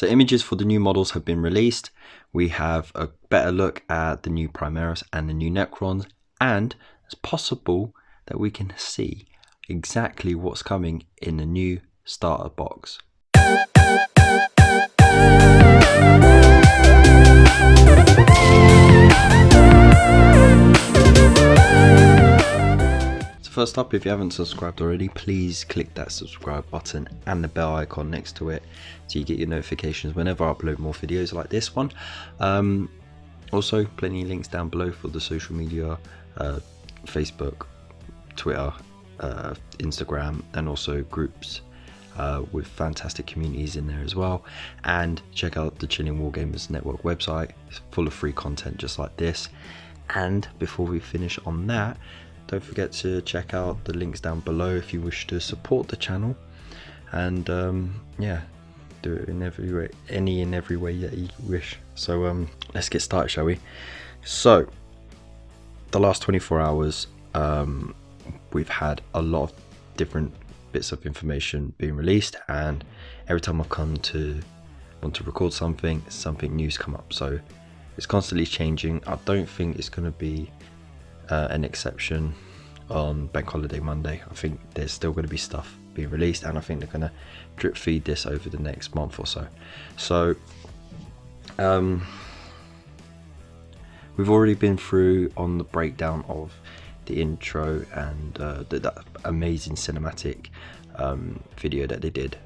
So images for the new models have been released. We have a better look at the new Primaris and the new Necrons, and it's possible that we can see exactly what's coming in the new starter box. First up, if you haven't subscribed already, please click that subscribe button and the bell icon next to it so you get your notifications whenever I upload more videos like this one. Also, plenty of links down below for the social media, Facebook, Twitter, Instagram, and also groups with fantastic communities in there as well. And check out the Chilling Wargamers Network website. It's full of free content just like this. And before we finish on that, don't forget to check out the links down below if you wish to support the channel, and yeah, do it in every way, any and every way that you wish. So let's get started, shall we? So the last 24 hours, we've had a lot of different bits of information being released, and every time I want to record something new's come up. So it's constantly changing. I don't think it's going to be an exception on Bank Holiday Monday. I think there's still going to be stuff being released, and I think they're going to drip feed this over the next month or so. So we've already been through on the breakdown of the intro and that amazing cinematic video that they did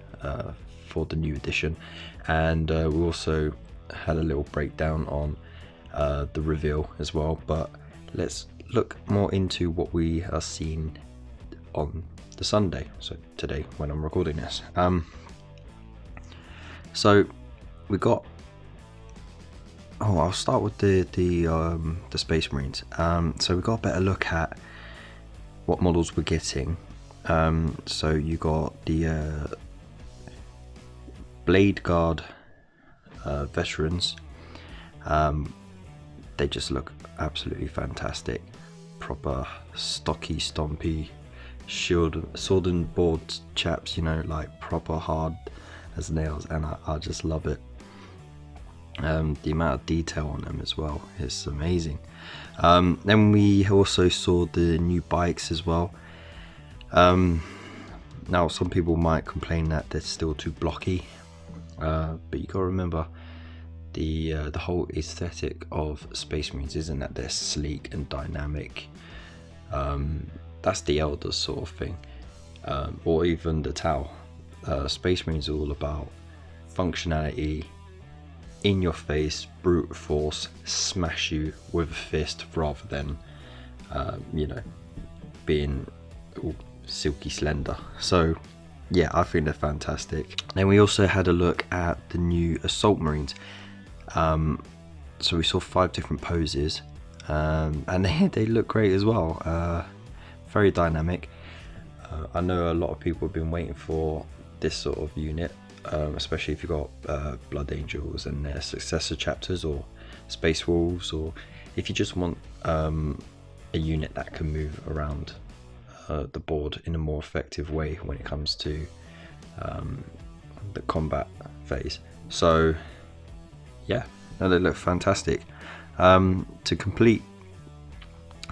for the new edition, and we also had a little breakdown on the reveal as well. But let's look more into what we are seeing on the Sunday, so today when I'm recording this. So we got, I'll start with the Space Marines. So we got a better look at what models we're getting. So you got the Blade Guard veterans. They just look absolutely fantastic. Proper stocky, stompy, sword and board chaps, you know, like proper hard as nails, and I just love it. The amount of detail on them as well is amazing. Then we also saw the new bikes as well. Now some people might complain that they're still too blocky, but you gotta remember the whole aesthetic of Space Marines isn't that they're sleek and dynamic. That's the Elders sort of thing, or even the Tau. Space Marines are all about functionality, in your face, brute force, smash you with a fist, rather than you know, being all silky slender. So yeah, I think they're fantastic. Then we also had a look at the new Assault Marines. So we saw 5 different poses, and they look great as well. Very dynamic. I know a lot of people have been waiting for this sort of unit, especially if you've got Blood Angels and their successor chapters, or Space Wolves, or if you just want a unit that can move around the board in a more effective way when it comes to the combat phase. So yeah, no, they look fantastic. To complete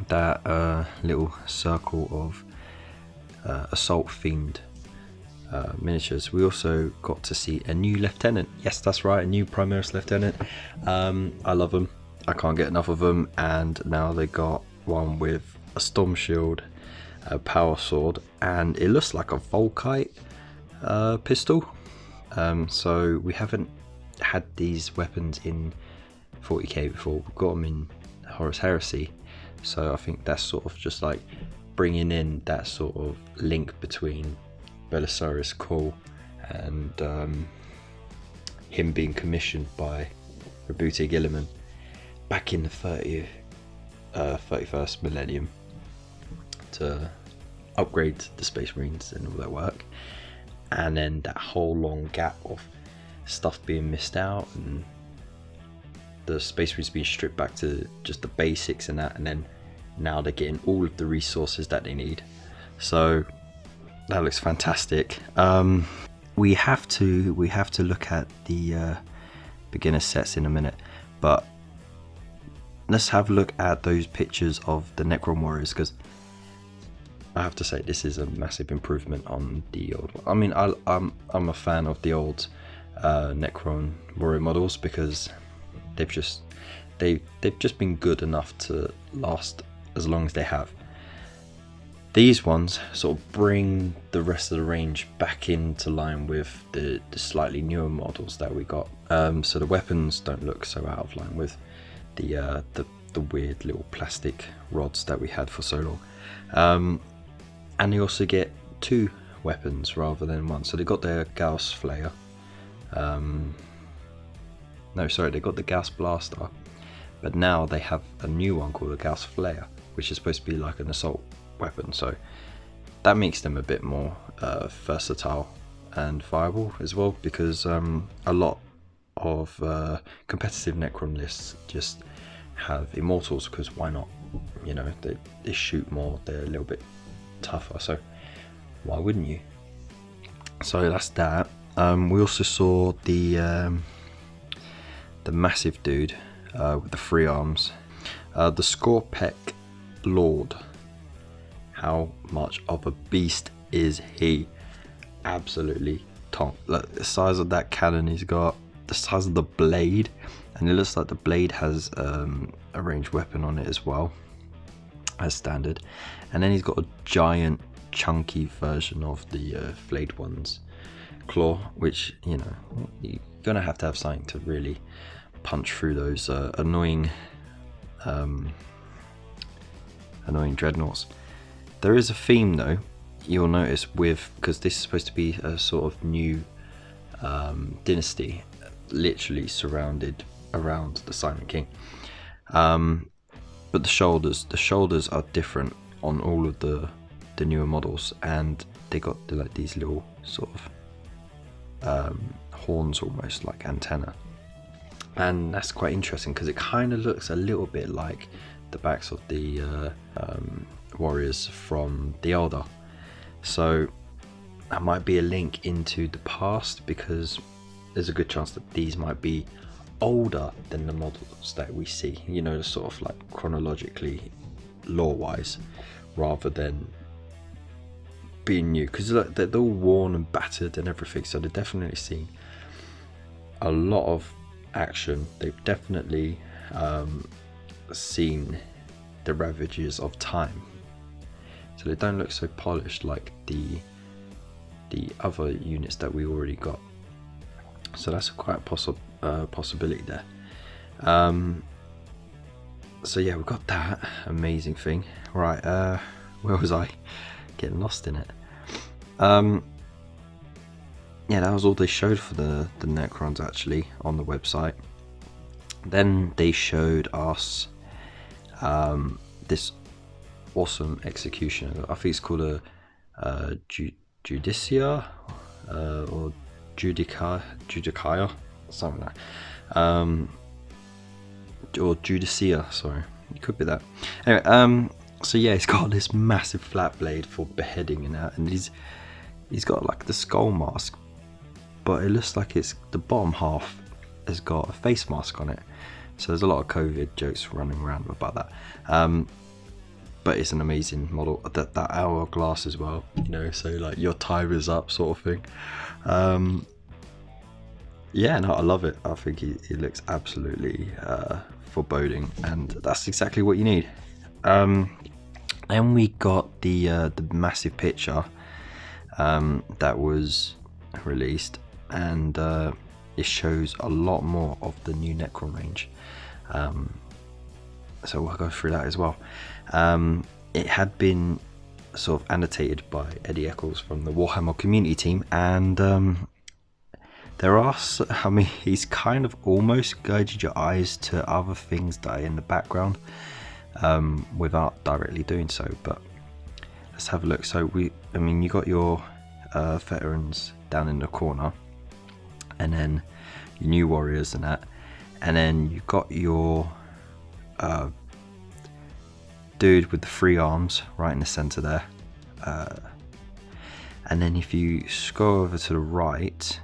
that little circle of assault themed miniatures, we also got to see a new lieutenant. Yes, that's right, a new Primaris lieutenant. I love them, I can't get enough of them, and now they got one with a storm shield, a power sword, and it looks like a Volkite pistol. So we haven't had these weapons in 40k before. We've got them in Horus Heresy, so I think that's sort of just like bringing in that sort of link between Belisarius Cawl and him being commissioned by Roboute Guilliman back in the 31st millennium to upgrade the Space Marines and all their work, and then that whole long gap of stuff being missed out and the Space Marines being stripped back to just the basics and that, and then now they're getting all of the resources that they need. So that looks fantastic. we have to look at the beginner sets in a minute, but let's have a look at those pictures of the Necron warriors, because I have to say this is a massive improvement on the old one. I mean, I'm a fan of the old Necron warrior models because they've just been good enough to last as long as they have. These ones sort of bring the rest of the range back into line with the slightly newer models that we got. So the weapons don't look so out of line with the weird little plastic rods that we had for so long. And they also get 2 weapons rather than 1. So they got their Gauss Flare. No, sorry, they got the Gauss Blaster, but now they have a new one called a Gauss Flare, which is supposed to be like an assault weapon. So that makes them a bit more versatile and viable as well, because a lot of competitive Necron lists just have Immortals, because why not? You know, they shoot more, they're a little bit tougher, so why wouldn't you? So that's that. We also saw the massive dude with the 3 arms, the Scorpec Lord. How much of a beast is he? Absolutely tonk. Look, the size of that cannon he's got, the size of the blade, and it looks like the blade has a ranged weapon on it as well, as standard. And then he's got a giant chunky version of the flayed one's claw, which, you know, you're gonna have to have something to really punch through those annoying dreadnoughts. There is a theme though, you'll notice, with, because this is supposed to be a sort of new dynasty, literally surrounded around the Silent King. But the shoulders are different on all of the newer models, and they got like these little sort of horns, almost like antenna, and that's quite interesting because it kind of looks a little bit like the backs of the warriors from the Elder. So that might be a link into the past, because there's a good chance that these might be older than the models that we see, you know, sort of like chronologically, lore wise, rather than being new, because they're all worn and battered and everything. So they're definitely seeing a lot of action. They've definitely seen the ravages of time, so they don't look so polished like the other units that we already got. So that's quite a possibility there. So yeah, we've got that amazing thing. Right, where was I? Getting lost in it. Yeah, that was all they showed for the Necrons actually on the website. Then they showed us this awesome execution. I think it's called a Judicia or Judicia, something like that. Or Judicia, sorry, it could be that. Anyway, so yeah, he's got this massive flat blade for beheading and that, and he's got like the skull mask, but it looks like it's the bottom half has got a face mask on it. So there's a lot of COVID jokes running around about that. But it's an amazing model. That hourglass as well, you know, so like your time is up sort of thing. Yeah, no, I love it. I think he looks absolutely foreboding, and that's exactly what you need. Then we got the massive picture that was released, and it shows a lot more of the new Necron range. So we'll go through that as well. It had been sort of annotated by Eddie Eccles from the Warhammer community team, and there are, I mean, he's kind of almost guided your eyes to other things that are in the background without directly doing so, but let's have a look. So I mean, you got your veterans down in the corner, and then your new warriors and that, and then you've got your dude with the 3 arms right in the center there, And then if you scroll over to the right,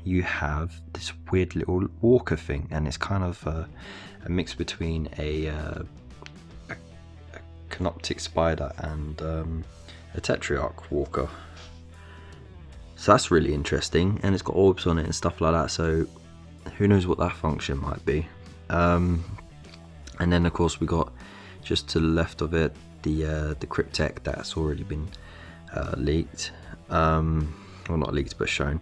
you have this weird little walker thing, and it's kind of a mix between a canoptic spider and a tetrarch walker. So that's really interesting, and it's got orbs on it and stuff like that, so who knows what that function might be. And then of course we got just to the left of it the cryptek that's already been leaked, well, not leaked but shown.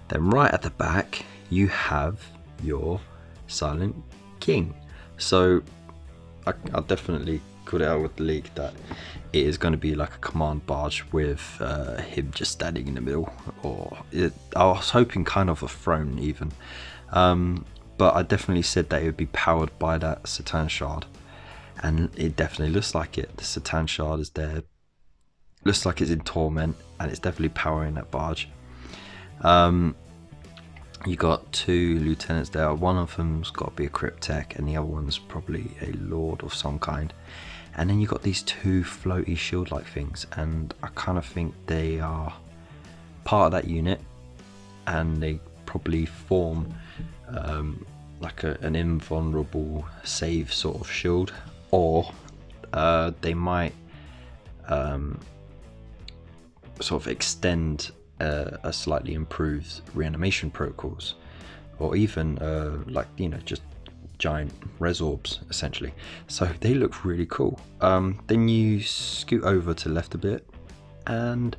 Then right at the back you have your Silent King. So I definitely got it out with the leak that it is going to be like a command barge with him just standing in the middle, or I was hoping kind of a throne even, but I definitely said that it would be powered by that Satan shard, and it definitely looks like it. The Satan shard is there, looks like it's in torment, and it's definitely powering that barge. You got two lieutenants there. One of them's got to be a cryptek, and the other one's probably a lord of some kind. And then you got these two floaty shield-like things, and I kind of think they are part of that unit, and they probably form like an invulnerable save sort of shield, or they might sort of extend a slightly improved reanimation protocols, or even like, you know, just giant resorbs essentially. So they look really cool. Then you scoot over to the left a bit, and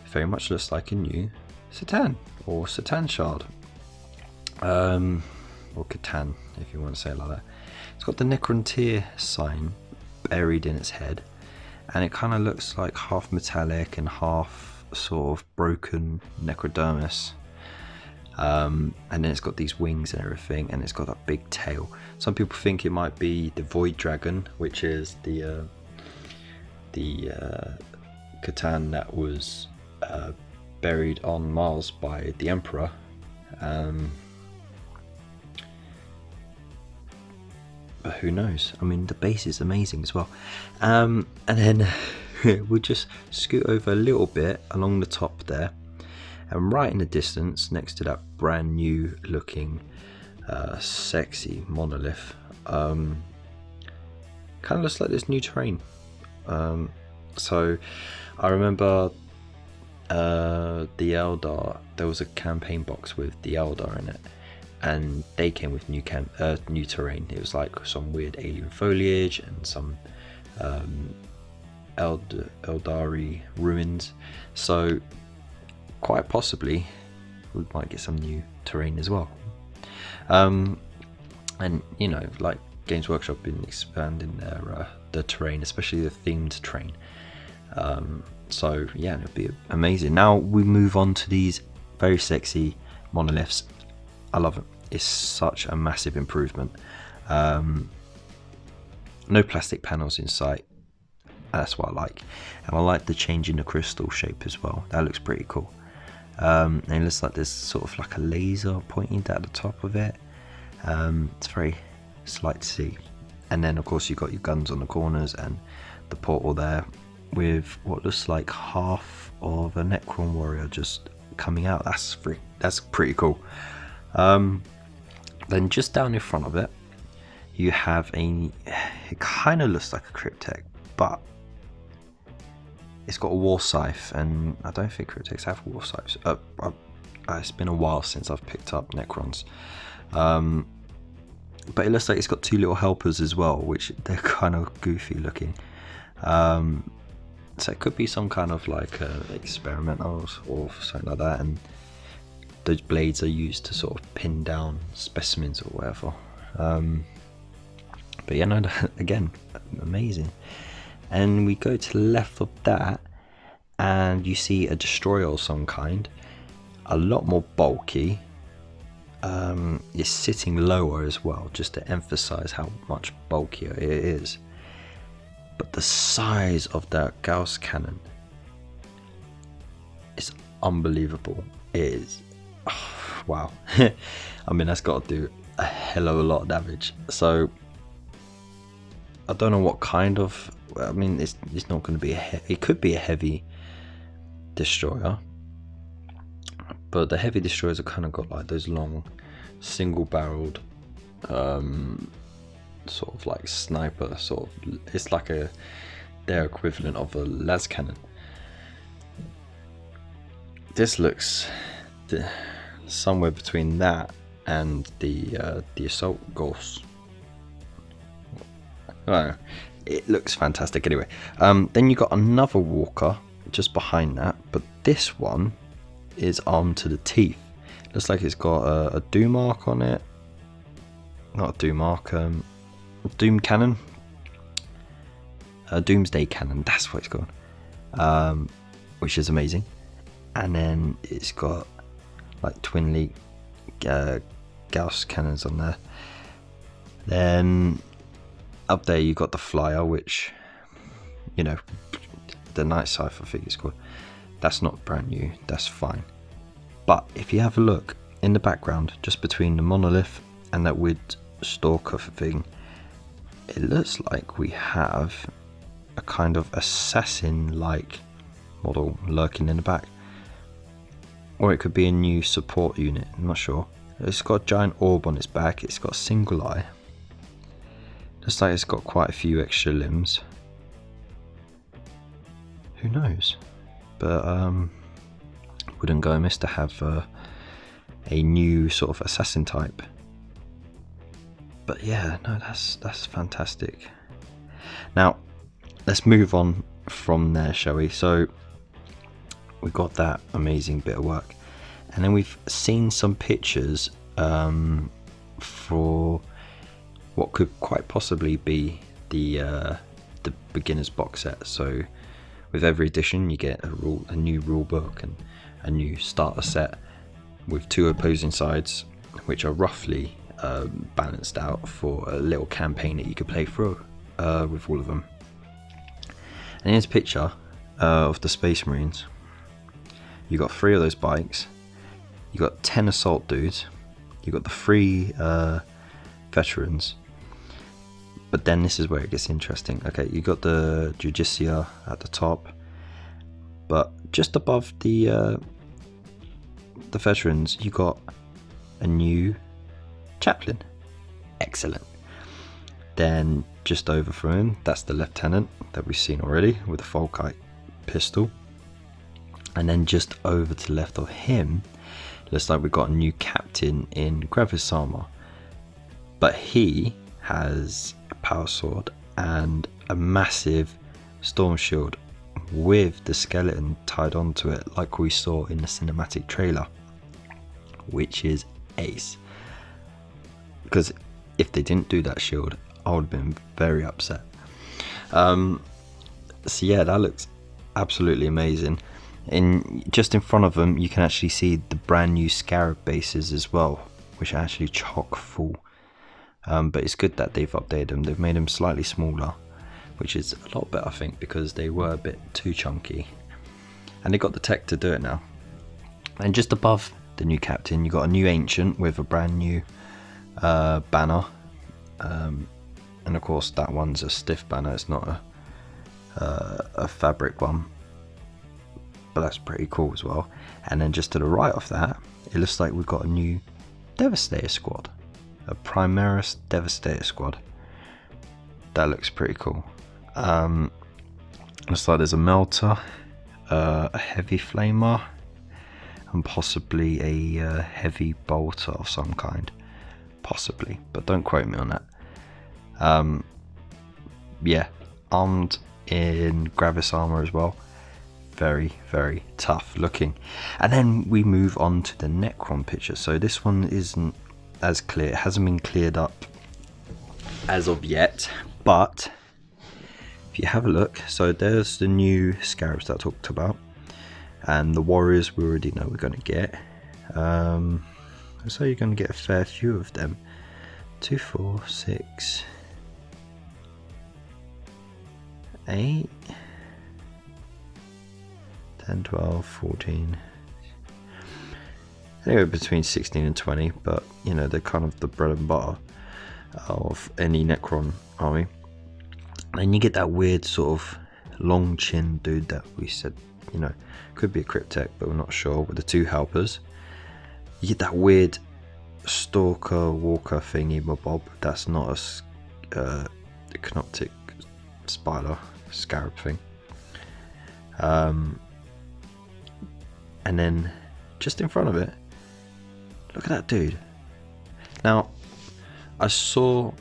very much looks like a new Satan or Satan shard, or Catan if you want to say it like that. It's got the Necron tier sign buried in its head, and it kind of looks like half metallic and half sort of broken necrodermis, and then it's got these wings and everything, and it's got that big tail. Some people think it might be the Void Dragon, which is the Catan that was buried on Mars by the Emperor. But who knows? I mean, the base is amazing as well. And then we'll just scoot over a little bit along the top there, and right in the distance next to that brand new looking sexy monolith, kind of looks like this new terrain. So I remember the Eldar, there was a campaign box with the Eldar in it, and they came with new terrain. It was like some weird alien foliage and some Eldari ruins, so quite possibly we might get some new terrain as well. And you know, like Games Workshop been expanding their terrain, especially the themed terrain. So yeah, it'll be amazing. Now we move on to these very sexy monoliths. I love it. It's such a massive improvement. No plastic panels in sight. That's what I like, and I like the change in the crystal shape as well. That looks pretty cool. And it looks like there's sort of like a laser pointing at the top of it. It's very slight to see. And then of course you got your guns on the corners and the portal there with what looks like half of a Necron warrior just coming out. That's pretty cool. Then just down in front of it you have it kind of looks like a cryptek, but it's got a war scythe, and I don't think crypteks have war scythes. It's been a while since I've picked up Necrons, but it looks like it's got two little helpers as well, which they're kind of goofy looking. So it could be some kind of like experimentals or something like that, and those blades are used to sort of pin down specimens or whatever. But yeah, no, again, amazing. And we go to the left of that, and you see a destroyer of some kind, a lot more bulky. It's sitting lower as well, just to emphasize how much bulkier it is. But the size of that Gauss cannon is unbelievable. It is, oh, wow. I mean, that's got to do a hell of a lot of damage. So I don't know what kind of, I mean, it's not going to be it could be a heavy destroyer, but the heavy destroyers are kind of got like those long single-barreled sort of like sniper sort of. It's like their equivalent of a las cannon. This looks somewhere between that and the assault gauss. Oh, it looks fantastic anyway. Then you got another walker just behind that, but this one is armed to the teeth. Looks like it's got a doom mark on it. Not a doom mark, doom cannon. A doomsday cannon, that's what it's called. Which is amazing. And then it's got like twin leak Gauss cannons on there. Then up there you got the flyer, which, you know, the Night Cypher figure is called. That's not brand new, that's fine. But if you have a look in the background, just between the monolith and that weird stalker thing, it looks like we have a kind of assassin-like model lurking in the back. Or it could be a new support unit, I'm not sure. It's got a giant orb on its back, it's got a single eye. Looks like it's got quite a few extra limbs. Who knows? But wouldn't go amiss to have a new sort of assassin type. But yeah, no, that's fantastic. Now let's move on from there, shall we? So we got that amazing bit of work, and then we've seen some pictures for what could quite possibly be the beginner's box set. So with every edition you get a new rule book and a new starter set with two opposing sides, which are roughly balanced out for a little campaign that you could play through with all of them. And here's a picture of the Space Marines. You got 3 of those bikes, you got 10 assault dudes, you got the 3 veterans. But then this is where it gets interesting. Okay, you got the Judicia at the top, but just above the veterans, you got a new chaplain. Excellent. Then just over from him, that's the lieutenant that we've seen already with the Volkite pistol. And then just over to the left of him, looks like we've got a new captain in Gravis armor, but he has a power sword and a massive storm shield with the skeleton tied onto it, like we saw in the cinematic trailer, which is ace. Because if they didn't do that shield, I would have been very upset. So yeah, that looks absolutely amazing. Just in front of them, you can actually see the brand new Scarab bases as well, which are actually chock full. But it's good that they've updated them. They've made them slightly smaller, which is a lot better, I think, because they were a bit too chunky. And they got the tech to do it now. And just above the new captain, you got a new ancient with a brand new banner. And of course, that one's a stiff banner. It's not a fabric one. But that's pretty cool as well. And then just to the right of that, it looks like we've got a new Devastator squad. A Primaris Devastator squad. That looks pretty cool. Looks like there's a melter, a heavy flamer, and possibly a heavy bolter of some kind. Possibly, but don't quote me on that. Yeah, armed in Gravis armor as well. Very, very tough looking. And then we move on to the Necron picture. So this one isn't as clear. It hasn't been cleared up as of yet, but if you have a look, so there's the new Scarabs that I talked about, and the warriors we already know we're going to get. So you're going to get a fair few of them. 2, 4, 6, 8, 10, 12, 14, anywhere between 16 and 20, but you know, they're kind of the bread and butter of any Necron army. And you get that weird sort of long chin dude that we said you know, could be a cryptek, but we're not sure, with the 2 helpers. You get that weird stalker walker thingy bob. That's not a canoptic spider scarab thing. And then just in front of it, look at that dude. Now I saw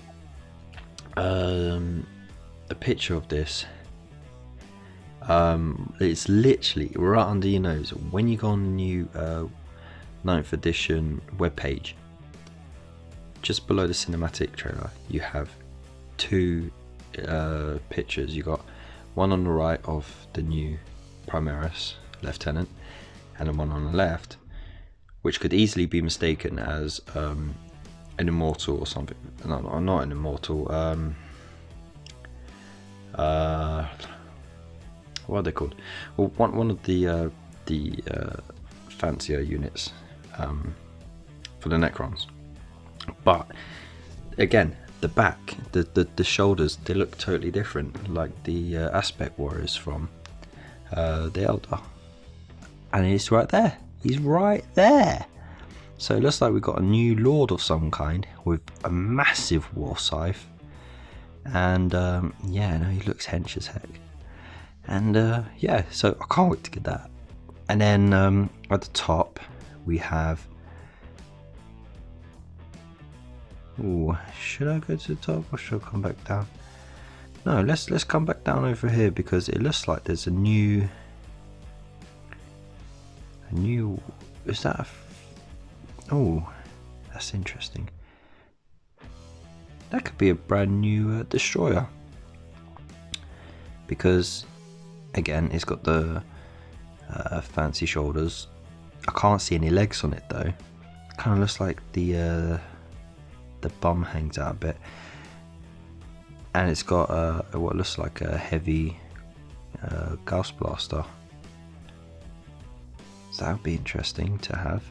a picture of this. It's literally right under your nose. When you go on the new 9th edition webpage, just below the cinematic trailer, you have 2 pictures. You got one on the right of the new Primaris Lieutenant, and then one on the left, which could easily be mistaken as an immortal or something. No, not an immortal. What are they called? Well, one of the fancier units for the Necrons. But again, the back, the shoulders, they look totally different, like the aspect warriors from the Elder. And he's right there. He's right there. So it looks like we've got a new lord of some kind with a massive war scythe. And yeah, no, he looks hench as heck. And yeah, so I can't wait to get that. And then at the top we have, ooh, should I go to the top or should I come back down? No, let's come back down over here, because it looks like there's a new, is that oh, that's interesting. That could be a brand new destroyer, because again, it's got the fancy shoulders. I can't see any legs on it though. Kind of looks like the bum hangs out a bit, and it's got what looks like a heavy Gauss blaster. So that would be interesting to have.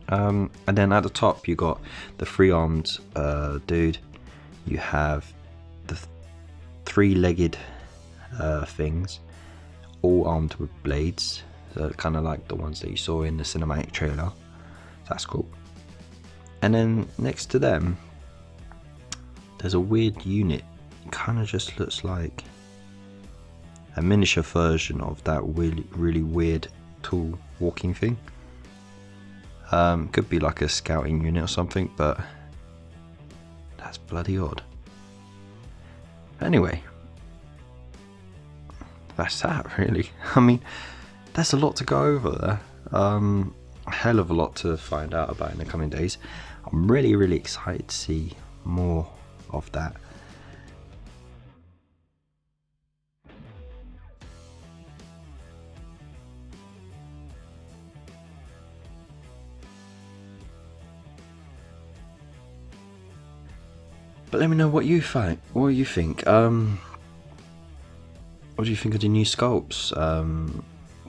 And then at the top you got the 3-armed dude. You have the 3-legged things, all armed with blades, so kind of like the ones that you saw in the cinematic trailer. That's cool. And then next to them there's a weird unit. It kind of just looks like a miniature version of that really weird tall walking thing. Could be like a scouting unit or something, but that's bloody odd. Anyway, that's that really. I mean, there's a lot to go over there. A hell of a lot to find out about in the coming days. I'm really excited to see more of that. But let me know what you think. What do you think? What do you think of the new sculpts?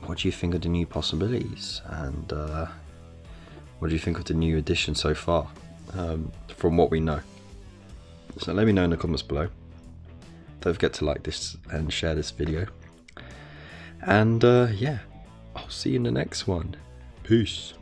What do you think of the new possibilities? And what do you think of the new edition so far? From what we know. So let me know in the comments below. Don't forget to like this and share this video. And yeah, I'll see you in the next one. Peace.